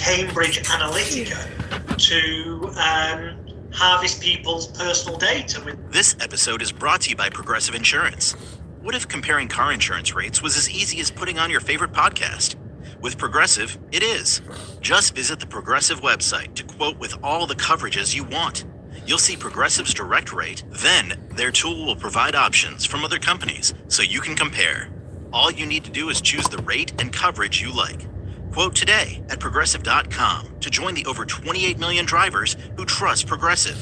Cambridge Analytica to harvest people's personal data. This episode is brought to you by Progressive Insurance. What if comparing car insurance rates was as easy as putting on your favorite podcast? With Progressive, it is. Just visit the Progressive website to quote with all the coverages you want. You'll see Progressive's direct rate, then their tool will provide options from other companies so you can compare. All you need to do is choose the rate and coverage you like. Quote today at Progressive.com to join the over 28 million drivers who trust Progressive.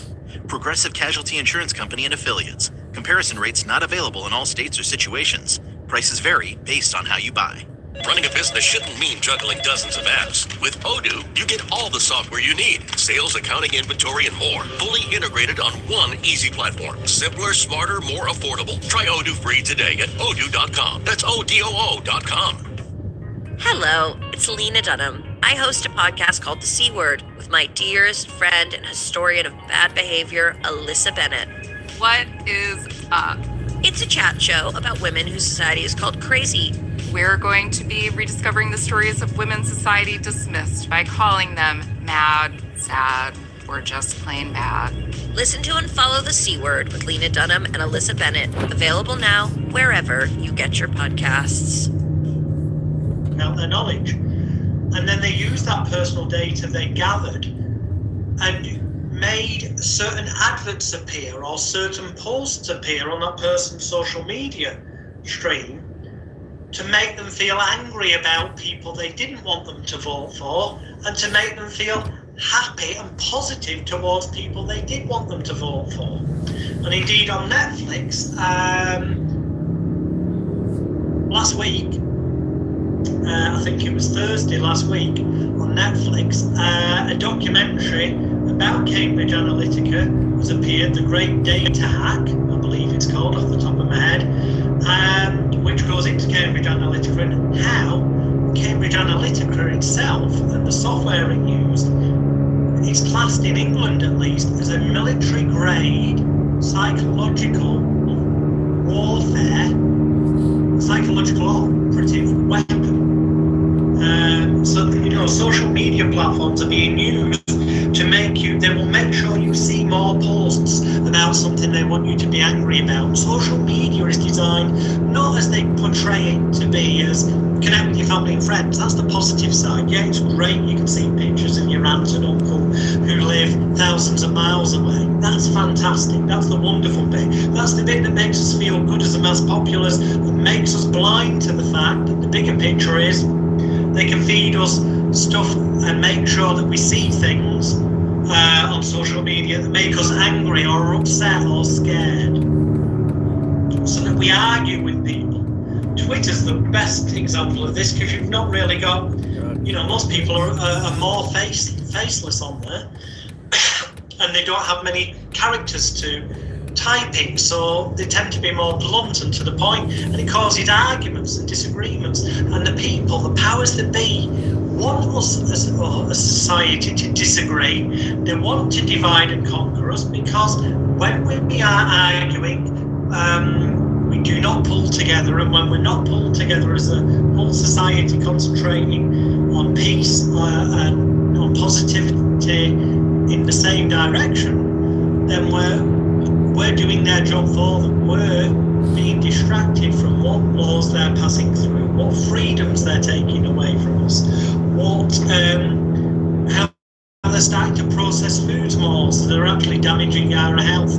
Progressive Casualty Insurance Company and Affiliates. Comparison rates not available in all states or situations. Prices vary based on how you buy. Running a business shouldn't mean juggling dozens of apps. With Odoo, you get all the software you need. Sales, accounting, inventory, and more. Fully integrated on one easy platform. Simpler, smarter, more affordable. Try Odoo free today at odoo.com. That's ODOO.com. Hello, it's Lena Dunham. I host a podcast called The C Word with my dearest friend and historian of bad behavior, Alyssa Bennett. What is up? It's a chat show about women whose society is called crazy. We're going to be rediscovering the stories of women society dismissed by calling them mad, sad, or just plain bad. Listen to and follow The C Word with Lena Dunham and Alyssa Bennett. Available now wherever you get your podcasts. Out their knowledge, and then they used that personal data they gathered and made certain adverts appear or certain posts appear on that person's social media stream to make them feel angry about people they didn't want them to vote for, and to make them feel happy and positive towards people they did want them to vote for. And indeed on Netflix last week, I think it was Thursday last week on Netflix, a documentary about Cambridge Analytica has appeared, The Great Data Hack, I believe it's called off the top of my head, which goes into Cambridge Analytica and how Cambridge Analytica itself and the software it used is classed in England at least as a military grade psychological warfare, psychological operative weapon. So, social media platforms are being used to they will make sure you see more posts about something they want you to be angry about. Social media is designed not as they portray it to be, as connect with your family and friends. That's the positive side. Yeah, it's great. You can see pictures of your aunt and uncle who live thousands of miles away. That's fantastic. That's the wonderful bit. That's the bit that makes us feel good as a mass populace, that makes us blind to the fact that the bigger picture is they can feed us stuff and make sure that we see things on social media that make us angry or upset or scared, so that we argue with people. Twitter's the best example of this, because you've not really got, most people are more faceless on there, and they don't have many characters to type in, so they tend to be more blunt and to the point, and it causes arguments and disagreements. And the people, the powers that be, want us as a society to disagree. They want to divide and conquer us, because when we are arguing, we do not pull together, and when we're not pulled together as a whole society concentrating on peace and on positivity in the same direction, then we're doing their job for them. We're being distracted from what laws they're passing through, what freedoms they're taking away from us, how they're starting to process foods more, so they're actually damaging our health.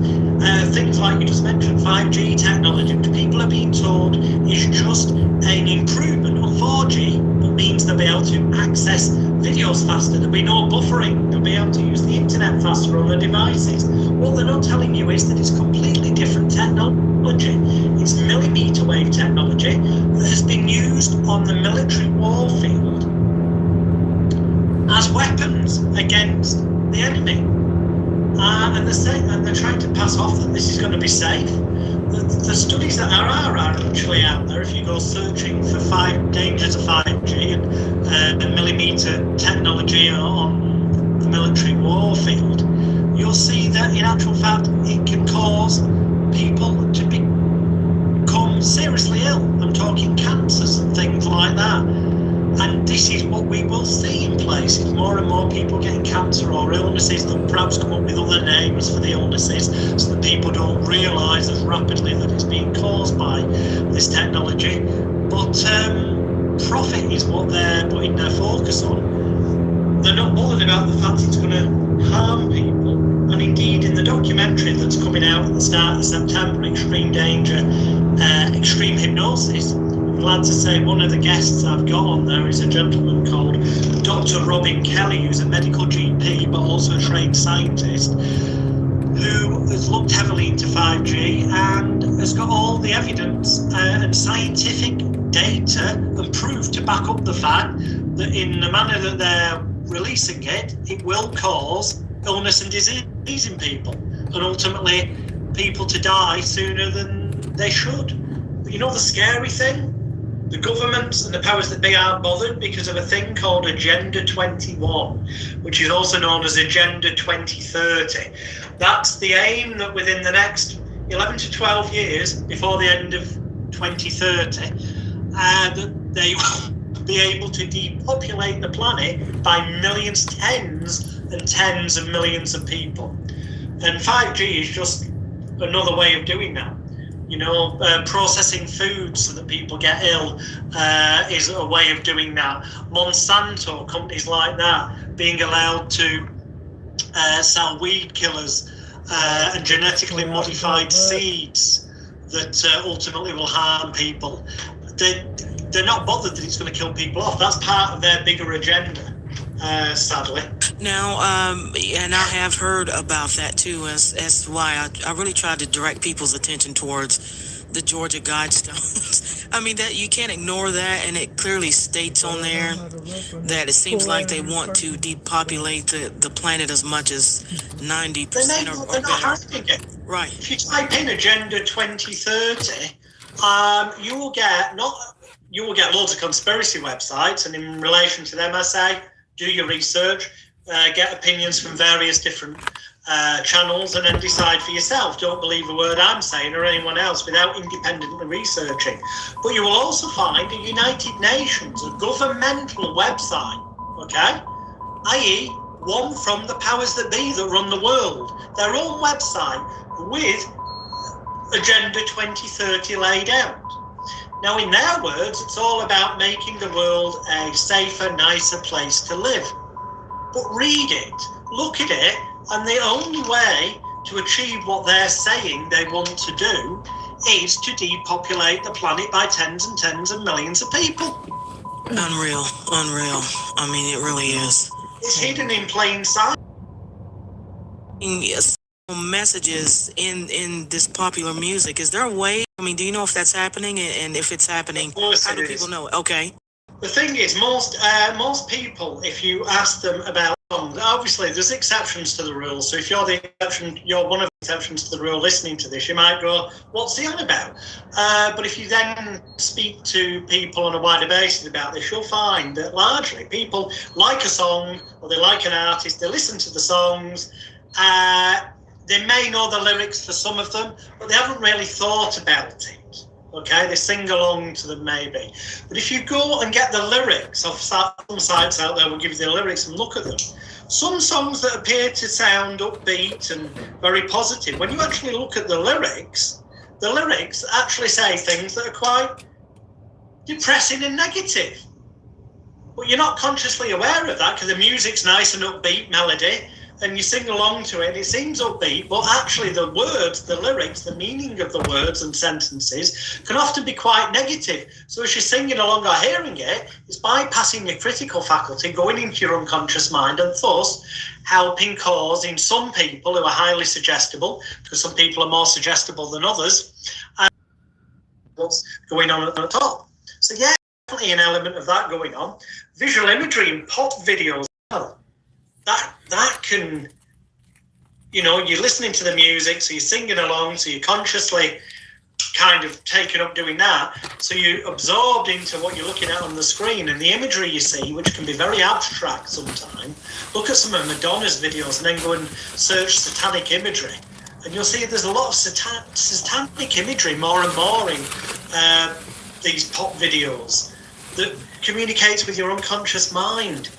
Things like you just mentioned, 5G technology, which people are being told is just an improvement on 4G, but means they'll be able to access videos faster, there'll be no buffering, they'll be able to use the internet faster on their devices. What they're not telling you is that it's completely different technology. It's millimeter wave technology that has been used on the military warfield as weapons against the enemy. And they're trying to pass off that this is going to be safe. The studies that are actually out there, if you go searching for dangers of 5G and millimeter technology on the military warfield, you'll see that in actual fact it can cause people to become seriously ill. I'm talking cancers and things like that. And this is what we will see in places. More and more people getting cancer or illnesses that perhaps come up with other names for the illnesses, so that people don't realise as rapidly that it's being caused by this technology. But profit is what they're putting their focus on. They're not bothered about the fact it's going to harm people. And indeed, in the documentary that's coming out at the start of September, Extreme Danger, Extreme Hypnosis, I'm glad to say one of the guests I've got on there is a gentleman called Dr. Robin Kelly, who's a medical GP but also a trained scientist, who has looked heavily into 5G and has got all the evidence and scientific data and proof to back up the fact that in the manner that they're releasing it, it will cause illness and disease in people, and ultimately people to die sooner than they should. But you know the scary thing? The governments and the powers that be aren't bothered because of a thing called Agenda 21, which is also known as Agenda 2030. That's the aim that within the next 11 to 12 years, before the end of 2030, that they will be able to depopulate the planet by millions, tens and tens of millions of people. And 5G is just another way of doing that. You know, processing food so that people get ill is a way of doing that. Monsanto, companies like that, being allowed to sell weed killers and genetically modified seeds that ultimately will harm people. They're not bothered that it's going to kill people off. That's part of their bigger agenda, sadly. Now, and I have heard about that too, as why I really tried to direct people's attention towards the Georgia Guidestones. I mean, that you can't ignore that, and it clearly states on there that it seems like they want to depopulate the planet as much as 90% or they're not hiding it. Right. If you type in Agenda 2030, you will get loads of conspiracy websites, and in relation to them, I say, do your research, get opinions from various different channels, and then decide for yourself. Don't believe a word I'm saying or anyone else without independently researching. But you will also find a United Nations, a governmental website, okay, i.e. one from the powers that be that run the world, their own website with Agenda 2030 laid out. Now, in their words, it's all about making the world a safer, nicer place to live. But read it, look at it, and the only way to achieve what they're saying they want to do is to depopulate the planet by tens and tens of millions of people. Unreal. I mean, it really is. It's hidden in plain sight. Yes. Messages in this popular music. Is there a way? I mean, do you know if that's happening? And if it's happening, how do people know? Okay. The thing is, most people, if you ask them about songs, obviously there's exceptions to the rule. So if you're one of the exceptions to the rule listening to this, you might go, what's he on about? But if you then speak to people on a wider basis about this, you'll find that largely people like a song or they like an artist, they listen to the songs, they may know the lyrics for some of them, but they haven't really thought about it. Okay, they sing along to them maybe. But if you go and get the lyrics of some sites out there will give you the lyrics and look at them. Some songs that appear to sound upbeat and very positive, when you actually look at the lyrics actually say things that are quite depressing and negative. But you're not consciously aware of that because the music's nice and upbeat melody, and you sing along to it, and it seems upbeat, but actually the words, the lyrics, the meaning of the words and sentences can often be quite negative. So as you're singing along or hearing it, it's bypassing your critical faculty, going into your unconscious mind, and thus helping cause in some people who are highly suggestible, because some people are more suggestible than others, what's going on at the top. So yeah, definitely an element of that going on. Visual imagery in pop videos, that can, you know, you're listening to the music, so you're singing along, so you're consciously kind of taken up doing that, so you're absorbed into what you're looking at on the screen, and the imagery you see, which can be very abstract sometimes. Look at some of Madonna's videos and then go and search satanic imagery, and you'll see there's a lot of satanic imagery more and more in these pop videos. that communicates with your unconscious mind.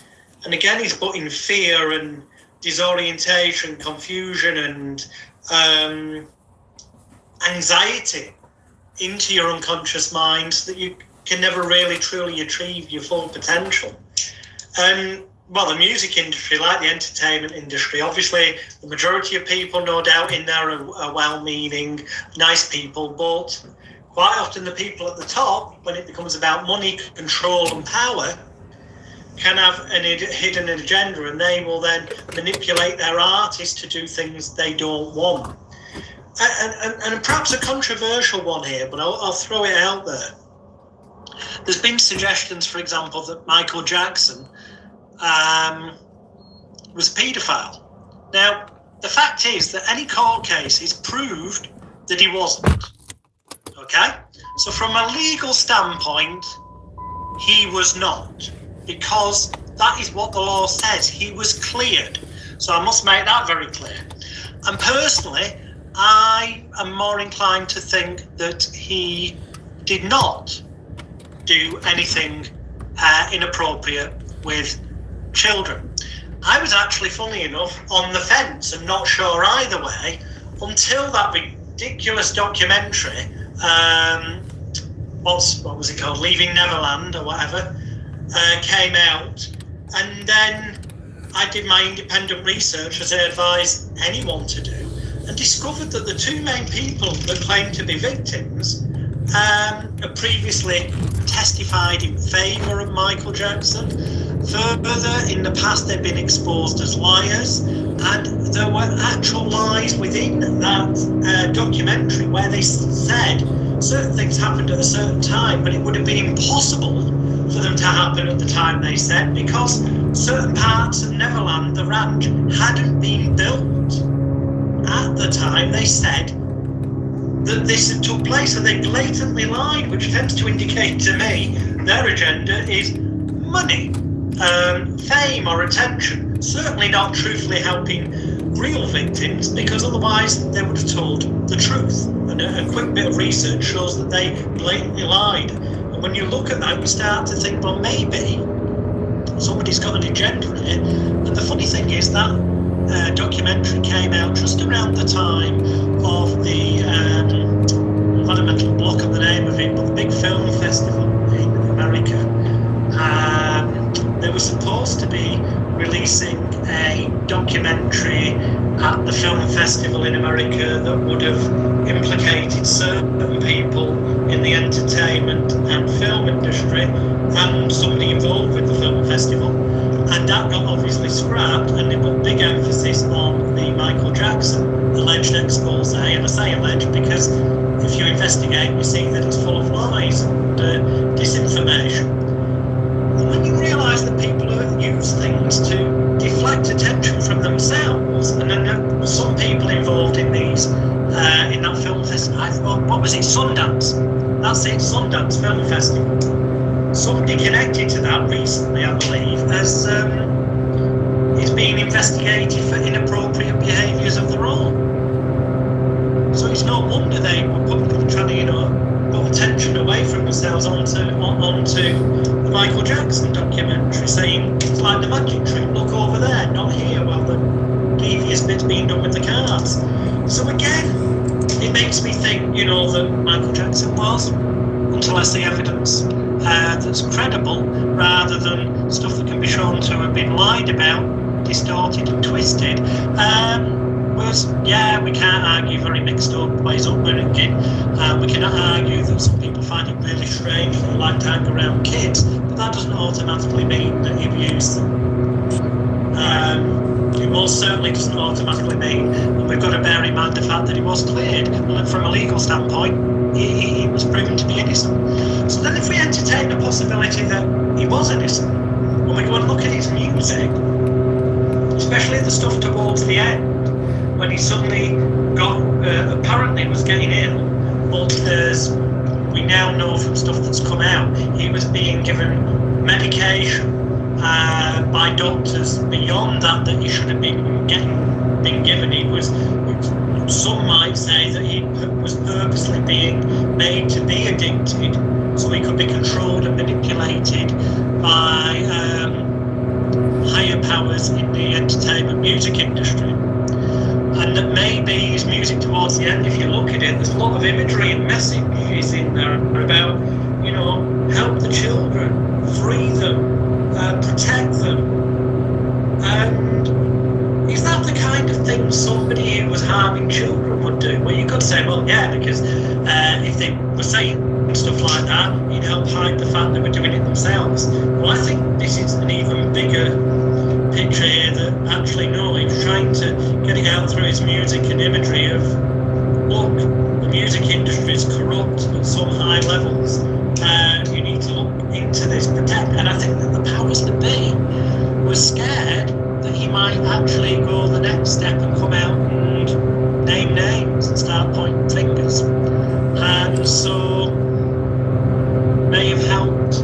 And again, he's putting fear and disorientation, confusion and anxiety into your unconscious mind so that you can never really truly achieve your full potential. Well, the music industry, like the entertainment industry, obviously the majority of people, no doubt, in there are well-meaning, nice people, but quite often the people at the top, when it becomes about money, control and power, can have a hidden agenda, and they will then manipulate their artists to do things they don't want. And perhaps a controversial one here, but I'll throw it out there. There's been suggestions, for example, that Michael Jackson was a paedophile. Now, the fact is that any court case is proved that he wasn't. Okay? So from a legal standpoint, he was not, because that is what the law says. He was cleared. So I must make that very clear. And personally, I am more inclined to think that he did not do anything inappropriate with children. I was actually, funnily enough, on the fence and not sure either way until that ridiculous documentary, what was it called, Leaving Neverland or whatever, came out. And then I did my independent research, as I advise anyone to do, and discovered that the two main people that claimed to be victims had previously testified in favour of Michael Jackson. Further, in the past, they'd been exposed as liars, and there were actual lies within that documentary where they said certain things happened at a certain time, but it would have been impossible for them to happen at the time they said, because certain parts of Neverland, the ranch, hadn't been built at the time they said that this had took place, and they blatantly lied, which tends to indicate to me their agenda is money, fame or attention, certainly not truthfully helping real victims, because otherwise they would have told the truth. And a quick bit of research shows that they blatantly lied. And when you look at that, you start to think, well, maybe somebody's got an agenda here. And the funny thing is that documentary came out just around the time of the, I've had a mental block on the name of it, but the big film festival in America. They were supposed to be releasing a documentary at the film festival in America that would have implicated certain people in the entertainment and film industry and somebody involved with the film festival. And that got obviously scrapped, and they put big emphasis on the Michael Jackson alleged expose. And I say alleged because if you investigate, you see that it's full of lies and disinformation. And when you realise that people use things to deflect attention from themselves, and then some people involved in these, in that film festival, what was it, Sundance? That's it, Sundance Film Festival. Somebody connected to that recently, I believe, as is being investigated for inappropriate behaviours of their own. So it's no wonder they were publicly trying to, put attention away from themselves onto the Michael Jackson documentary, saying it's like the magic trick, look over there, not here, while the devious bit's being done with the cards. So again, it makes me think, that Michael Jackson was, until I see evidence that's credible, rather than stuff that can be shown to have been lied about, distorted and twisted, we can't argue very mixed up ways upbringing. We cannot argue that some people find it really strange that they like to hang around kids, but that doesn't automatically mean that he abused them. It most certainly doesn't automatically mean, and we've got to bear in mind the fact that he was cleared, and from a legal standpoint, he was proven to be innocent. So then if we entertain the possibility that he was innocent, when we go and look at his music, especially the stuff towards the end, when he suddenly apparently was getting ill, but we now know from stuff that's come out, he was being given medication by doctors beyond that he should have been given. He was, some might say that he was purposely being made to be addicted so he could be controlled and manipulated by higher powers in the entertainment music industry. And that maybe his music towards the end, if you look at it, there's a lot of imagery and messages in there about, you know, help the children, free them, protect them. And is that the kind of thing somebody who was harming children would do? Well, you could say, well, yeah, because if they were saying stuff like that, you'd help hide the fact they were doing it themselves. Well, I think this is an even bigger picture here that actually, no, he was trying to get it out through his music and imagery of, look, the music industry is corrupt at some high levels. You need to look into this, protect. And I think that the powers that be were scared that he might actually go the next step and come out and name names and start pointing fingers. And so may have helped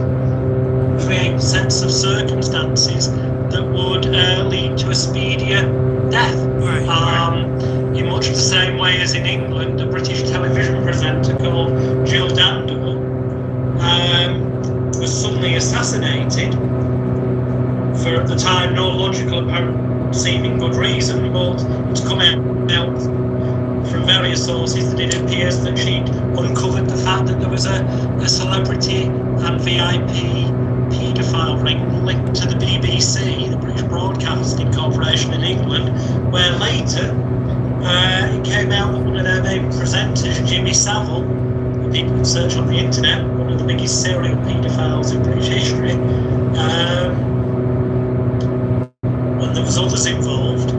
create a sense of circumstances that would lead to a speedier death. Right. In much the same way as in England, a British television presenter called Jill Dando was suddenly assassinated for, at the time, no logical apparent seeming good reason, but it's come out from various sources that it appears that she'd uncovered the fact that there was a celebrity and VIP paedophile ring linked to the BBC, the British Broadcasting Corporation in England, where later it came out that one of their main presenters, Jimmy Savile, who people can search on the internet, one of the biggest serial paedophiles in British history, and there was others involved,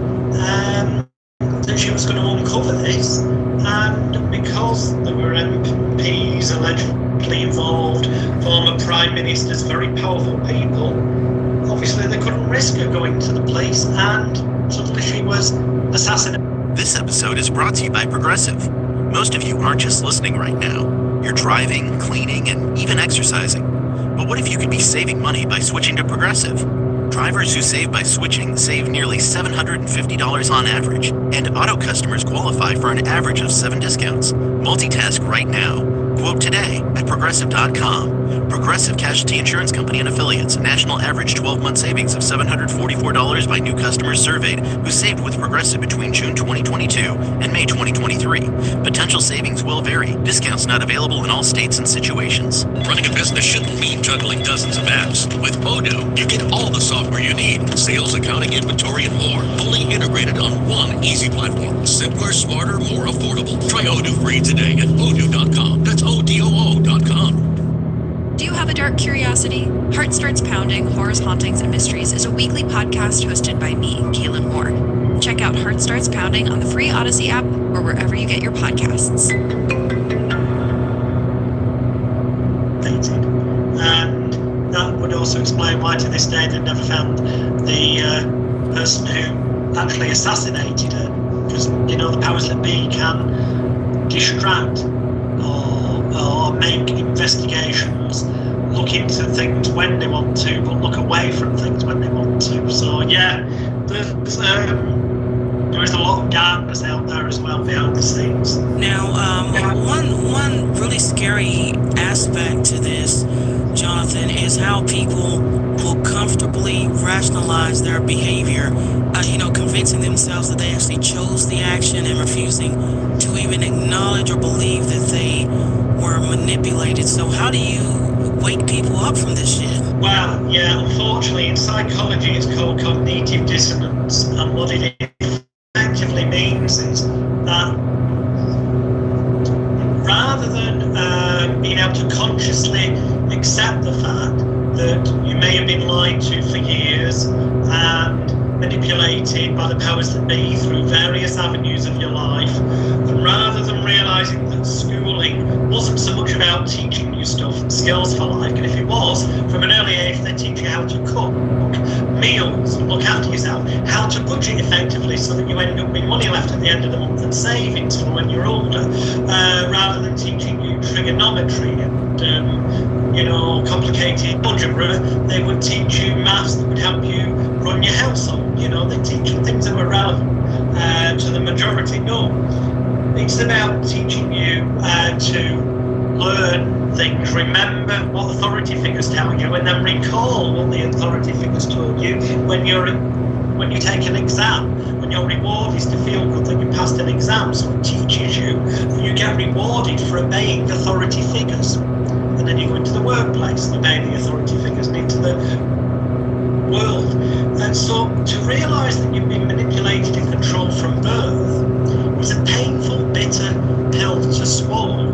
that she was going to uncover this, and because there were MPs allegedly involved, former prime ministers, very powerful people, obviously they couldn't risk her going to the police, and suddenly she was assassinated. This episode is brought to you by Progressive. Most of you aren't just listening right now. You're driving, cleaning, and even exercising. But what if you could be saving money by switching to Progressive? Drivers who save by switching save nearly $750 on average, and auto customers qualify for an average of 7 discounts. Multitask right now. Quote today at Progressive.com. Progressive Casualty Insurance Company and Affiliates. National average 12-month savings of $744 by new customers surveyed who saved with Progressive between June 2022 and May 2023. Potential savings will vary. Discounts not available in all states and situations. Running a business shouldn't mean juggling dozens of apps. With Odoo, you get all the software you need. Sales, accounting, inventory, and more. Fully integrated on one easy platform. Simpler, smarter, more affordable. Try Odoo free today at Odoo.com. That's ODOO.com. Do you have a dark curiosity? Heart Starts Pounding, Horrors, Hauntings, and Mysteries is a weekly podcast hosted by me, Kaylin Moore. Check out Heart Starts Pounding on the free Odyssey app or wherever you get your podcasts. And that would also explain why to this day they've never found the person who actually assassinated her. Because, you know, the powers that be can distract or make investigations, look into things when they want to, but look away from things when they want to. So yeah, there is a lot of darkness out there as well behind the scenes. Now, one really scary aspect to this, Jonathan, is how people will comfortably rationalize their behavior, convincing themselves that they actually chose the action and refusing to even acknowledge or believe that they were manipulated. So how do you wake people up from this shit? Well, yeah, unfortunately in psychology it's called cognitive dissonance, and what it effectively means is that rather than being able to consciously accept the fact that you may have been lied to for years and manipulated by the powers that be through various avenues of your life, and rather than realising that schooling wasn't so much about teaching you stuff and skills for life, and if it was, from an early age they teach you how to cook meals and look after yourself, how to budget effectively so that you end up with money left at the end of the month and savings for when you're older, rather than teaching you trigonometry and complicated algebra. They would teach you maths that would help you run your household. They teach you things that were relevant to the majority. No, it's about teaching you to learn things, remember what authority figures tell you, and then recall what the authority figures told you when you take an exam. When your reward is to feel good that you passed an exam, so it teaches you that you get rewarded for obeying authority figures. And then you go into the workplace and obey the authority figures, and into the world. And so to realise that you've been manipulated and controlled from birth is a painful, bitter pill to swallow.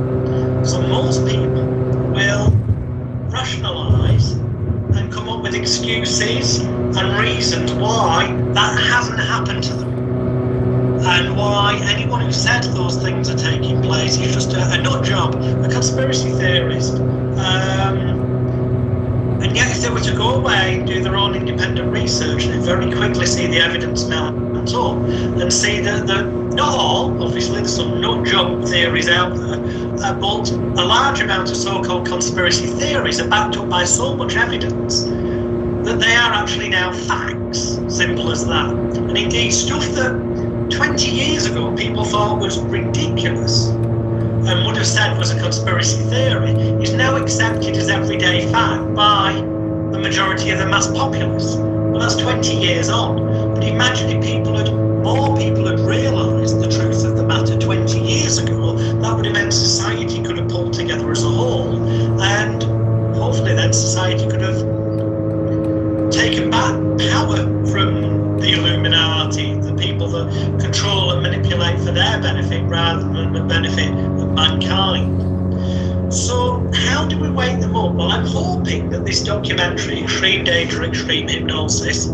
So most people will rationalise and come up with excuses and reasons why that hasn't happened to them, and why anyone who said those things are taking place is just a nut job, a conspiracy theorist. And yet if they were to go away and do their own independent research, they'd very quickly see the evidence mount up and see that not all, obviously there's some nut job theories out there, but a large amount of so-called conspiracy theories are backed up by so much evidence that they are actually now facts, simple as that. And indeed, stuff that 20 years ago people thought was ridiculous and would have said was a conspiracy theory is now accepted as everyday fact by the majority of the mass populace. Well, that's 20 years on. But imagine if more people had realised the truth of the matter 20 years ago, that would have meant society could have pulled together as a whole, and hopefully then society could have taken back power from the Illuminati, the people that control and manipulate for their benefit rather than the benefit of mankind. So how do we wake them up? Well, I'm hoping that this documentary, Extreme Danger, Extreme Hypnosis,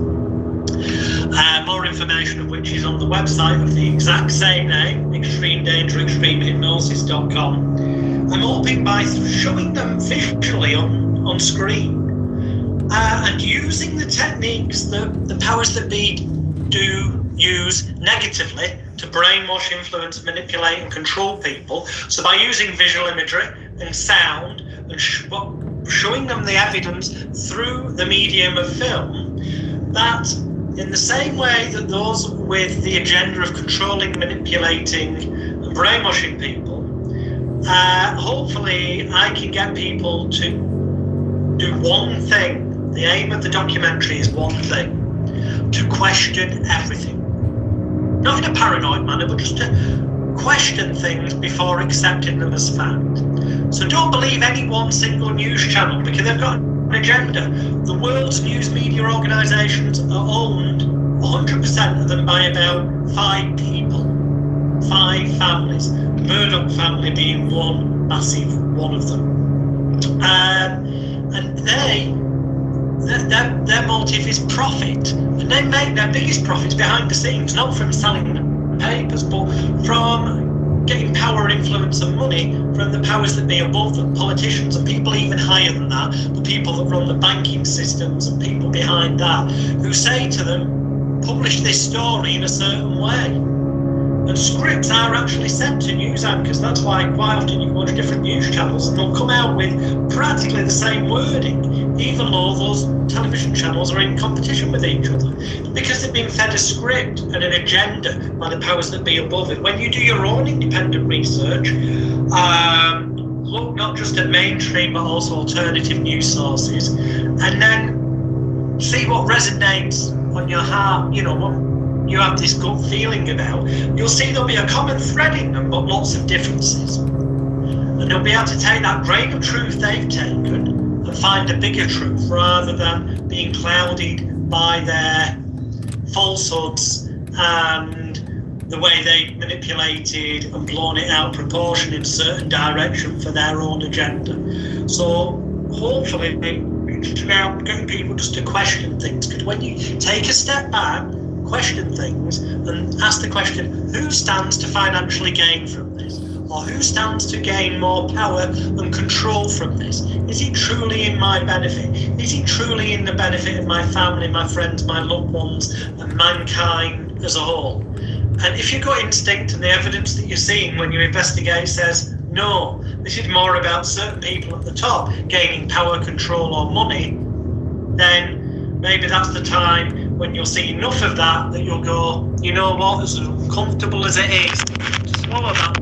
more information of which is on the website of the exact same name, extremedangerextremehypnosis.com. I'm hoping by showing them visually on screen and using the techniques that the powers that be do use negatively to brainwash, influence, manipulate and control people. So by using visual imagery and sound and showing them the evidence through the medium of film, that in the same way that those with the agenda of controlling, manipulating and brainwashing people, hopefully I can get people to do one thing. The aim of the documentary is one thing: to question everything. Not in a paranoid manner, but just to question things before accepting them as fact. So don't believe any one single news channel, because they've got an agenda. The world's news media organisations are owned, 100% of them, by about 5 people, 5 families. Murdoch family being one massive one of them. And their motive is profit, and they make their biggest profits behind the scenes, not from selling papers, but from getting power, influence and money from the powers that be above them, politicians and people even higher than that, the people that run the banking systems and people behind that, who say to them, publish this story in a certain way. And scripts are actually sent to news anchors. That's why quite often you watch different news channels and they'll come out with practically the same wording, even though those television channels are in competition with each other, because they've been fed a script and an agenda by the powers that be above it. When you do your own independent research, look not just at mainstream but also alternative news sources, and then see what resonates on your heart, what you have this gut feeling about. You'll see there'll be a common thread in them, but lots of differences. And they'll be able to take that grain of truth they've taken and find a bigger truth, rather than being clouded by their falsehoods and the way they manipulated and blown it out of proportion in a certain direction for their own agenda. So hopefully it's about getting people just to question things, because when you take a step back, question things and ask the question, who stands to financially gain from this? Or who stands to gain more power and control from this? Is it truly in my benefit? Is it truly in the benefit of my family, my friends, my loved ones, and mankind as a whole? And if your gut instinct and the evidence that you're seeing when you investigate says, no, this is more about certain people at the top gaining power, control, or money, then maybe that's the time when you'll see enough of that you'll go, you know what, as uncomfortable as it is, swallow that.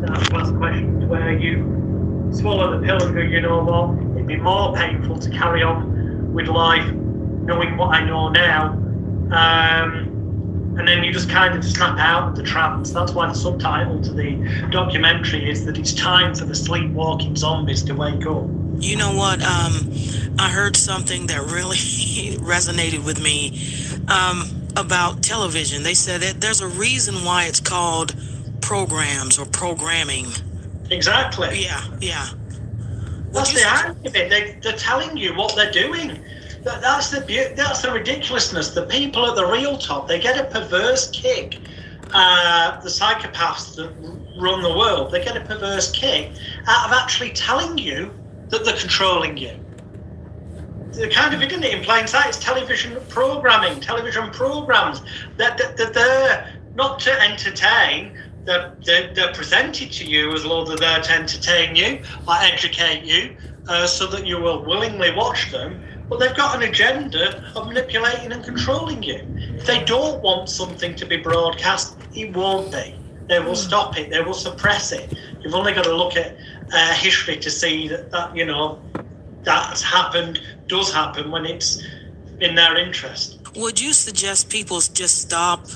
start to ask questions where you swallow the pill and go, you know what, it'd be more painful to carry on with life knowing what I know now. And then you just kind of snap out of the trance. That's why the subtitle to the documentary is that it's time for the sleepwalking zombies to wake up. You know what? I heard something that really resonated with me about television. They said that there's a reason why it's called programs or programming. Exactly. Yeah. That's the irony of it. They're telling you what they're doing. That's the ridiculousness. The people at the real top, they get a perverse kick. The psychopaths that run the world, they get a perverse kick out of actually telling you that they're controlling you. They're kind of hidden it in plain sight. It's television programming, television programs. They're there not to entertain. They're presented to you as though they're there to entertain you or educate you, so that you will willingly watch them. But they've got an agenda of manipulating and controlling you. If they don't want something to be broadcast, it won't be. They will stop it. They will suppress it. You've only got to look at history to see that you know that's happened, does happen when it's in their interest. Would you suggest people just stop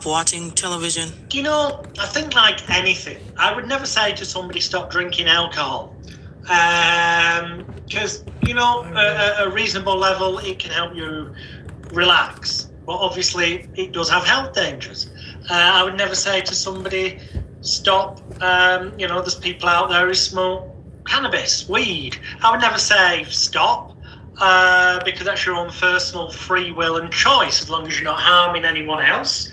watching television? You know, I think like anything, I would never say to somebody stop drinking alcohol. Because, you know, at a reasonable level, it can help you relax. But obviously, it does have health dangers. I would never say to somebody, stop. You know, there's people out there who smoke cannabis, weed. I would never say stop, because that's your own personal free will and choice, as long as you're not harming anyone else.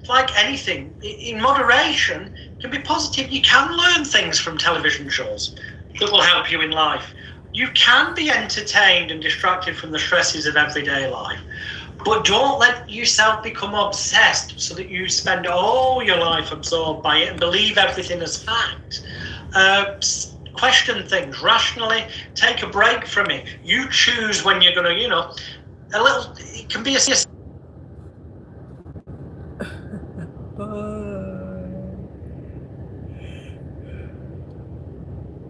Like anything, in moderation, can be positive. You can learn things from television shows that will help you in life. You can be entertained and distracted from the stresses of everyday life. But don't let yourself become obsessed so that you spend all your life absorbed by it and believe everything as fact. Question things rationally, take a break from it. You choose when you're going to, you know, it can be a